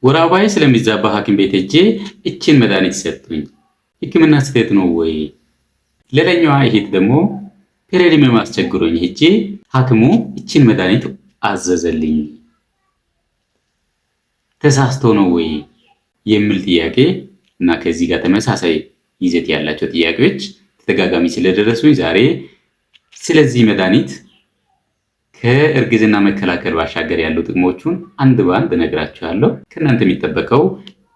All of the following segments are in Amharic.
ወር አበባዬ ስለሚዛባ ሐኪም ቤት ሄጄ እችን መድኃኒት ሰጡኝ። ሕክምና ስህተት ነው ወይ? ሌላኛዋ እህት ደግሞ ፔሬድ የሚያስቸግረኝ ሄጄ ሐኪሙ እችን መድኃኒት አዘዘልኝ። ተሳስቶ ነው ወይ የሚል ጥያቄ እና ከዚህ ጋር ተመሳሳይ ይዘት ያላቸው ጥያቄዎች ተደጋጋሚ ስለደረሱኝ ዛሬ ስለዚህ መድኃኒት ከእርግዝና መከላከል ባሻገር ያሉ ጥቅሞቹን አንድ በአንድ እነግራችኋለሁ። ከእናንተ የሚጠበቀው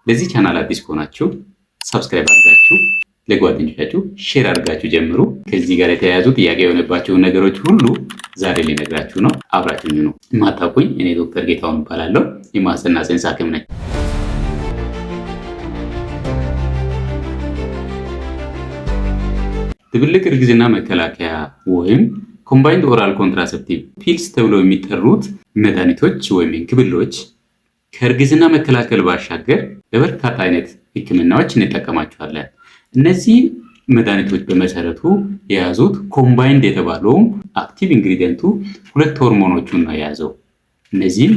ለዚህ ቻናል አዲስ ከሆናችሁ ሰብስክራይብ አድርጋችሁ ለጓደኞቻችሁ ሼር አድርጋችሁ ጀምሩ። ከዚህ ጋር የተያያዙ ጥያቄ የሆነባቸውን ነገሮች ሁሉ ዛሬ ልነግራችሁ ነው። አብራችሁኝ ነው። የማታውቁኝ እኔ ዶክተር ጌታሁን እባላለሁ። የማህፀንና ጽንስ ሐኪም ነኝ። ድብልቅ እርግዝና መከላከያ ወይም ኮምባይንድ ኦራል ኮንትራሴፕቲቭ ፒልስ ተብለው የሚጠሩት መድኃኒቶች ወይም እንክብሎች ከእርግዝና መከላከል ባሻገር ለበርካታ አይነት ህክምናዎች እንጠቀማቸዋለን። እነዚህ መድኃኒቶች በመሰረቱ የያዙት ኮምባይንድ የተባለው አክቲቭ ኢንግሪዲየንቱ ሁለት ሆርሞኖችን ነው የያዘው። እነዚህም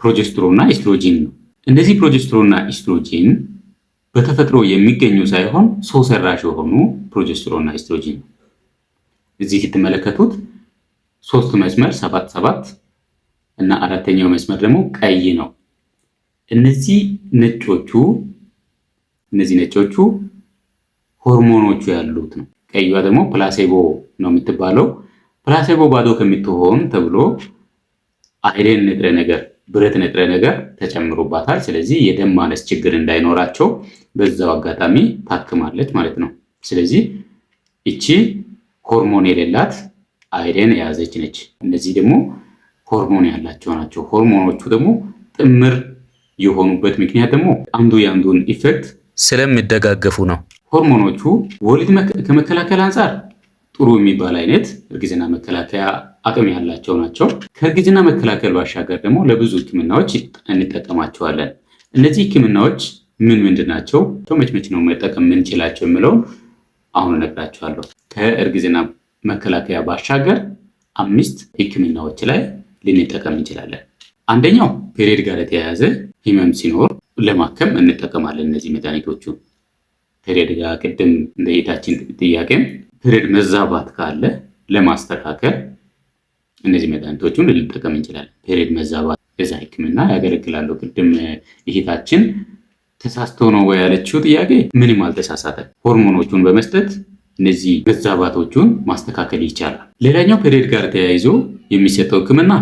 ፕሮጀስትሮንና ኢስትሮጂን ነው። እነዚህ ፕሮጀስትሮንና ኢስትሮጂን በተፈጥሮ የሚገኙ ሳይሆን ሰው ሰራሽ የሆኑ ፕሮጀስትሮንና ኢስትሮጂን ነው። እዚህ የምትመለከቱት ሶስት መስመር 7 እና አራተኛው መስመር ደግሞ ቀይ ነው። እነዚህ ነጮቹ ሆርሞኖቹ ያሉት ነው። ቀይዋ ደግሞ ፕላሴቦ ነው የምትባለው። ፕላሴቦ ባዶ ከምትሆን ተብሎ አይረን ንጥረ ነገር፣ ብረት ንጥረ ነገር ተጨምሮባታል። ስለዚህ የደም ማነስ ችግር እንዳይኖራቸው በዛው አጋጣሚ ታክማለች ማለት ነው። ስለዚህ እቺ ሆርሞን የሌላት አይረን የያዘች ነች። እነዚህ ደግሞ ሆርሞን ያላቸው ናቸው። ሆርሞኖቹ ደግሞ ጥምር የሆኑበት ምክንያት ደግሞ አንዱ የአንዱን ኢፌክት ስለሚደጋገፉ ነው። ሆርሞኖቹ ወሊድ ከመከላከል አንጻር ጥሩ የሚባል አይነት እርግዝና መከላከያ አቅም ያላቸው ናቸው። ከእርግዝና መከላከል ባሻገር ደግሞ ለብዙ ህክምናዎች እንጠቀማቸዋለን። እነዚህ ህክምናዎች ምን ምንድን ናቸው? መች ነው መጠቀም የምንችላቸው የሚለውን አሁን እነግራችኋለሁ። ከእርግዝና መከላከያ ባሻገር 5 ህክምናዎች ላይ ልንጠቀም እንችላለን። አንደኛው ፔሪድ ጋር የተያያዘ ህመም ሲኖር ለማከም እንጠቀማለን። እነዚህ መድኃኒቶቹ ፔሪድ ጋር ቅድም እንደየታችን ጥያቄም ፔሪድ መዛባት ካለ ለማስተካከል እነዚህ መድኃኒቶቹን ልንጠቀም እንችላለን። ፔሪድ መዛባት እዛ ህክምና ያገለግላሉ። ቅድም ይሄታችን ተሳስቶ ነው ወይ ያለችው ጥያቄ ምንም አልተሳሳተም። ሆርሞኖቹን በመስጠት እነዚህ መዛባቶቹን ማስተካከል ይቻላል። ሌላኛው ፔሪድ ጋር ተያይዞ የሚሰጠው ህክምና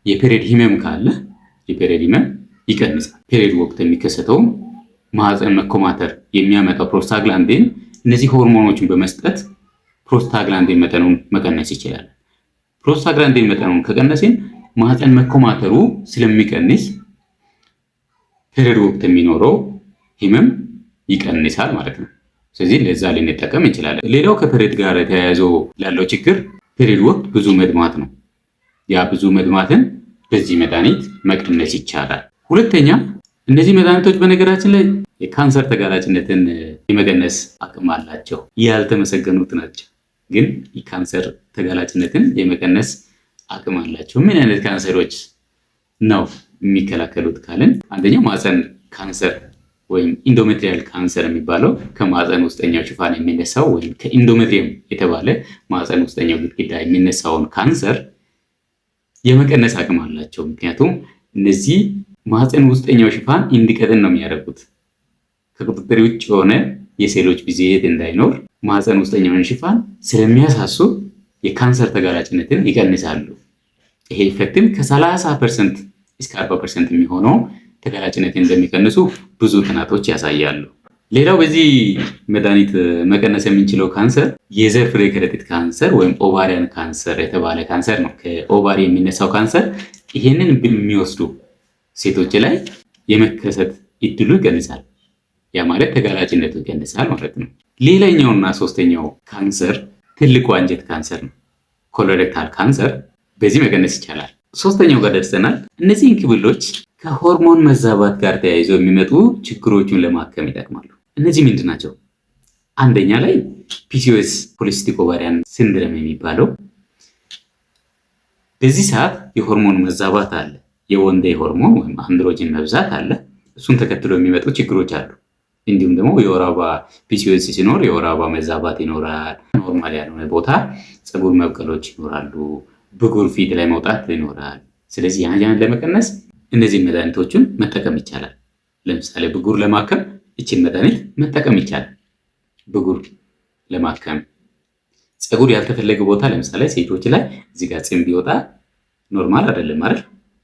የፔሪድ ህመም ካለ የፔሪድ ህመም ይቀንሳል። ፔሪድ ወቅት የሚከሰተው ማህፀን መኮማተር የሚያመጣው ፕሮስታግላንዲን እነዚህ ሆርሞኖችን በመስጠት ፕሮስታግላንዲን መጠኑን መቀነስ ይችላል። ፕሮስታግላንዲን መጠኑን ከቀነስን ማህፀን መኮማተሩ ስለሚቀንስ ፔሪድ ወቅት የሚኖረው ህመም ይቀንሳል ማለት ነው። ስለዚህ ለዛ ልንጠቀም እንችላለን። ሌላው ከፔሪድ ጋር የተያያዘ ላለው ችግር ፔሪድ ወቅት ብዙ መድማት ነው። ያ ብዙ መድማትን በዚህ መድኃኒት መቀነስ ይቻላል። ሁለተኛ እነዚህ መድኃኒቶች በነገራችን ላይ የካንሰር ተጋላጭነትን የመቀነስ አቅም አላቸው። ያልተመሰገኑት ናቸው፣ ግን የካንሰር ተጋላጭነትን የመቀነስ አቅም አላቸው። ምን አይነት ካንሰሮች ነው የሚከላከሉት ካልን አንደኛው ማህፀን ካንሰር ወይም ኢንዶሜትሪያል ካንሰር የሚባለው ከማህፀን ውስጠኛው ሽፋን የሚነሳው ወይም ከኢንዶሜትሪየም የተባለ ማህፀን ውስጠኛው ግድግዳ የሚነሳውን ካንሰር የመቀነስ አቅም አላቸው። ምክንያቱም እነዚህ ማህፀን ውስጠኛው ሽፋን እንዲቀጥን ነው የሚያደርጉት። ከቁጥጥር ውጭ የሆነ የሴሎች ብዜት እንዳይኖር ማህፀን ውስጠኛውን ሽፋን ስለሚያሳሱ የካንሰር ተጋላጭነትን ይቀንሳሉ። ይሄ ኢፌክትም ከ30% እስከ 40% የሚሆነው ተጋላጭነትን እንደሚቀንሱ ብዙ ጥናቶች ያሳያሉ። ሌላው በዚህ መድኃኒት መቀነስ የምንችለው ካንሰር የዘር ፍሬ ከረጢት ካንሰር ወይም ኦቫሪያን ካንሰር የተባለ ካንሰር ነው። ከኦቫሪ የሚነሳው ካንሰር ይሄንን የሚወስዱ ሴቶች ላይ የመከሰት እድሉ ይቀንሳል። ያ ማለት ተጋላጭነቱ ይቀንሳል ማለት ነው። ሌላኛውና ሶስተኛው ካንሰር ትልቁ አንጀት ካንሰር ነው፣ ኮሎሬክታል ካንሰር። በዚህ መቀነስ ይቻላል። ሶስተኛው ጋር ደርሰናል። እነዚህ እንክብሎች ከሆርሞን መዛባት ጋር ተያይዘው የሚመጡ ችግሮችን ለማከም ይጠቅማሉ። እነዚህ ምንድን ናቸው? አንደኛ ላይ ፒሲኦኤስ ፖሊሲስቲክ ኦቫሪያን ሲንድረም የሚባለው በዚህ ሰዓት የሆርሞን መዛባት አለ። የወንዴ ሆርሞን ወይም አንድሮጅን መብዛት አለ። እሱን ተከትሎ የሚመጡ ችግሮች አሉ። እንዲሁም ደግሞ የወር አበባ ፒሲኦኤስ ሲኖር የወር አበባ መዛባት ይኖራል። ኖርማል ያልሆነ ቦታ ፀጉር መብቀሎች ይኖራሉ። ብጉር ፊት ላይ መውጣት ይኖራል። ስለዚህ ያን ለመቀነስ እነዚህን መድኃኒቶችን መጠቀም ይቻላል። ለምሳሌ ብጉር ለማከም ይችን መድኃኒት መጠቀም ይቻላል። ብጉር ለማከም ፀጉር ያልተፈለገ ቦታ ለምሳሌ ሴቶች ላይ እዚህ ጋር ፂም ቢወጣ ኖርማል አይደለም አይደል?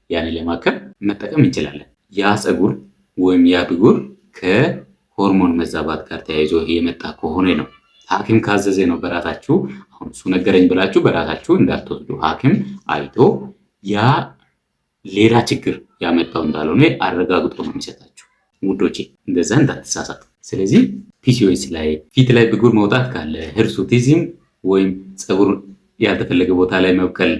ያንን ለማከም መጠቀም እንችላለን። ያ ፀጉር ወይም ያ ብጉር ከሆርሞን መዛባት ጋር ተያይዞ የመጣ ከሆነ ነው። ሐኪም ካዘዘ ነው በራሳችሁ አሁን እሱ ነገረኝ ብላችሁ በራሳችሁ እንዳትወስዱ። ሐኪም አይቶ ያ ሌላ ችግር ያመጣው እንዳልሆነ አረጋግጦ ነው የሚሰጣችሁ ውዶቼ፣ እንደዛ እንዳትሳሳቱ። ስለዚህ ፒሲኦኤስ ላይ ፊት ላይ ብጉር መውጣት ካለ፣ ሂርሱቲዝም ወይም ፀጉር ያልተፈለገ ቦታ ላይ መብቀል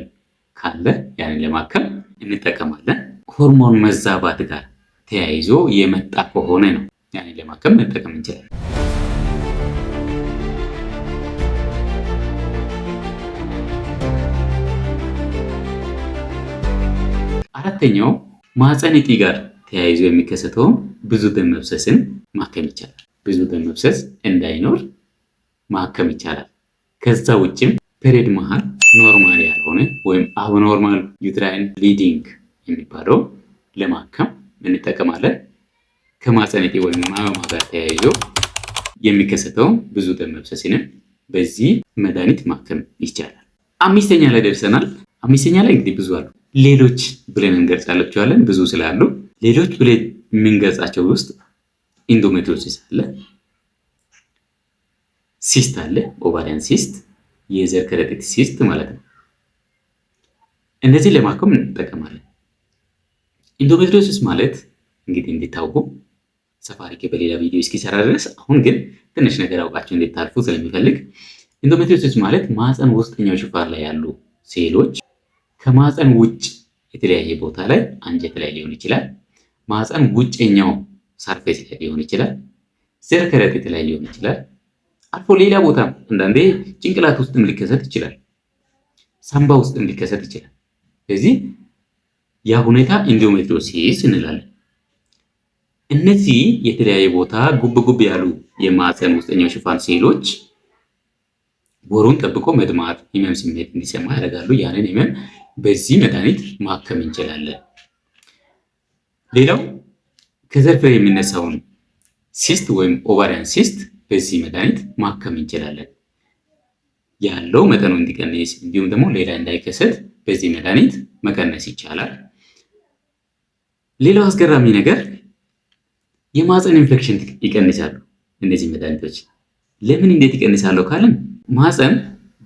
ካለ ያንን ለማከም እንጠቀማለን። ሆርሞን መዛባት ጋር ተያይዞ የመጣ ከሆነ ነው ያንን ለማከም መጠቀም እንችላለን። አራተኛው ማህፀን እጢ ጋር ተያይዞ የሚከሰተውን ብዙ ደም መፍሰስን ማከም ይቻላል። ብዙ ደም መፍሰስ እንዳይኖር ማከም ይቻላል። ከዛ ውጭም ፔሪድ መሃል ኖርማል ያልሆነ ወይም አብኖርማል ዩትራይን ብሊዲንግ የሚባለው ለማከም እንጠቀማለን። ከማህፀን እጢ ወይም ማህፀን ጋር ተያይዞ የሚከሰተውን ብዙ ደም መፍሰስንም በዚህ መድኃኒት ማከም ይቻላል። አምስተኛ ላይ ደርሰናል። አምስተኛ ላይ እንግዲህ ብዙ አሉ። ሌሎች ብለን እንገልጻቸዋለን። ብዙ ስላሉ ሌሎች ብለን የምንገልጻቸው ውስጥ ኢንዶሜትሪዮሲስ አለ፣ ሲስት አለ፣ ኦቫሪያን ሲስት፣ የዘር ከረጢት ሲስት ማለት ነው። እነዚህ ለማከም እንጠቀማለን። ኢንዶሜትሪዮሲስ ማለት እንግዲህ እንዲታወቁ ሰፋ አድርጌ በሌላ ቪዲዮ እስኪሰራ ድረስ አሁን ግን ትንሽ ነገር አውቃችሁ እንድታልፉ ስለሚፈልግ ኢንዶሜትሪዮሲስ ማለት ማህፀን ውስጠኛው ሽፋን ላይ ያሉ ሴሎች ከማህፀን ውጭ የተለያየ ቦታ ላይ አንጀት ላይ ሊሆን ይችላል፣ ማህፀን ውጭኛው ሰርፌስ ላይ ሊሆን ይችላል፣ ዘር ከረጢት ላይ ሊሆን ይችላል፣ አልፎ ሌላ ቦታ አንዳንዴ ጭንቅላት ውስጥም ሊከሰት ይችላል፣ ሳምባ ውስጥም ሊከሰት ይችላል። ስለዚህ ያ ሁኔታ ኢንዶሜትሪዮሲስ እንላለን። እነዚህ የተለያየ ቦታ ጉብ ጉብ ያሉ የማህፀን ውስጠኛው ሽፋን ሴሎች ወሩን ጠብቆ መድማት፣ ህመም ስሜት እንዲሰማ ያደርጋሉ። ያንን ህመም በዚህ መድኃኒት ማከም እንችላለን። ሌላው ከዘር ፍሬ የሚነሳውን ሲስት ወይም ኦቫሪያን ሲስት በዚህ መድኃኒት ማከም እንችላለን። ያለው መጠኑ እንዲቀንስ እንዲሁም ደግሞ ሌላ እንዳይከሰት በዚህ መድኃኒት መቀነስ ይቻላል። ሌላው አስገራሚ ነገር የማህፀን ኢንፌክሽን ይቀንሳሉ እነዚህ መድኃኒቶች። ለምን እንዴት ይቀንሳሉ ካልን ማህፀን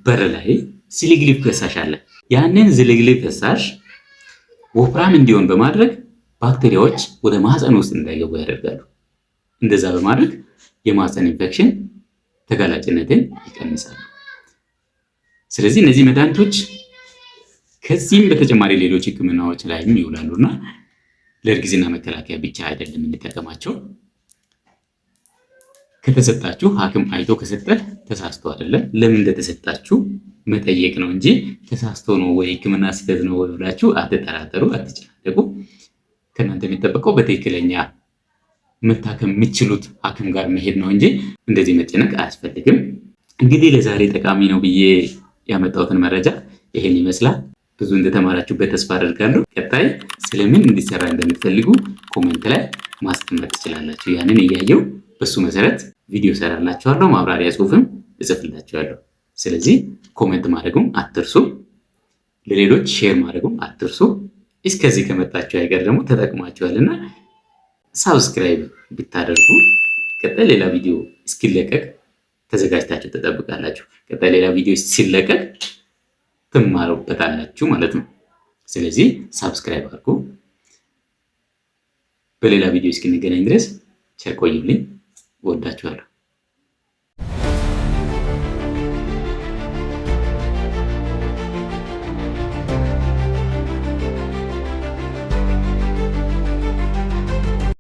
በር ላይ ዝልግልግ ፈሳሽ አለ። ያንን ዝልግልግ ፈሳሽ ወፍራም እንዲሆን በማድረግ ባክቴሪያዎች ወደ ማህፀን ውስጥ እንዳይገቡ ያደርጋሉ። እንደዛ በማድረግ የማህፀን ኢንፌክሽን ተጋላጭነትን ይቀንሳሉ። ስለዚህ እነዚህ መድኃኒቶች ከዚህም በተጨማሪ ሌሎች ህክምናዎች ላይም ይውላሉና ለእርግዝና መከላከያ ብቻ አይደለም እንጠቀማቸው። ከተሰጣችሁ ሐኪም አይቶ ከሰጠ ተሳስቶ አይደለም፣ ለምን እንደተሰጣችሁ መጠየቅ ነው እንጂ ተሳስቶ ነው ወይ ህክምና ስህተት ነው ወይ ብላችሁ አትጠራጠሩ፣ አትጨናነቁ። ከእናንተ የሚጠበቀው በትክክለኛ መታከም የምትችሉት ሐኪም ጋር መሄድ ነው እንጂ እንደዚህ መጨነቅ አያስፈልግም። እንግዲህ ለዛሬ ጠቃሚ ነው ብዬ ያመጣሁትን መረጃ ይሄን ይመስላል። ብዙ እንደተማራችሁበት ተስፋ አደርጋለሁ። ቀጣይ ስለምን እንዲሰራ እንደምትፈልጉ ኮሜንት ላይ ማስቀመጥ ትችላላችሁ። ያንን እያየው በሱ መሰረት ቪዲዮ ሰራላችኋለሁ፣ ማብራሪያ ጽሁፍም እጽፍላችኋለሁ። ስለዚህ ኮሜንት ማድረጉም አትርሱ፣ ለሌሎች ሼር ማድረጉም አትርሱ። እስከዚህ ከመጣችሁ አይቀር ደግሞ ተጠቅማችኋልና ሳብስክራይብ ብታደርጉ ቀጣይ ሌላ ቪዲዮ እስኪለቀቅ ተዘጋጅታችሁ ተጠብቃላችሁ። ቀጣይ ሌላ ቪዲዮ ሲለቀቅ ትማሩበታላችሁ ማለት ነው። ስለዚህ ሳብስክራይብ አድርጉ። በሌላ ቪዲዮ እስክንገናኝ ድረስ ቸር ቆዩልኝ። ወዳችኋለሁ።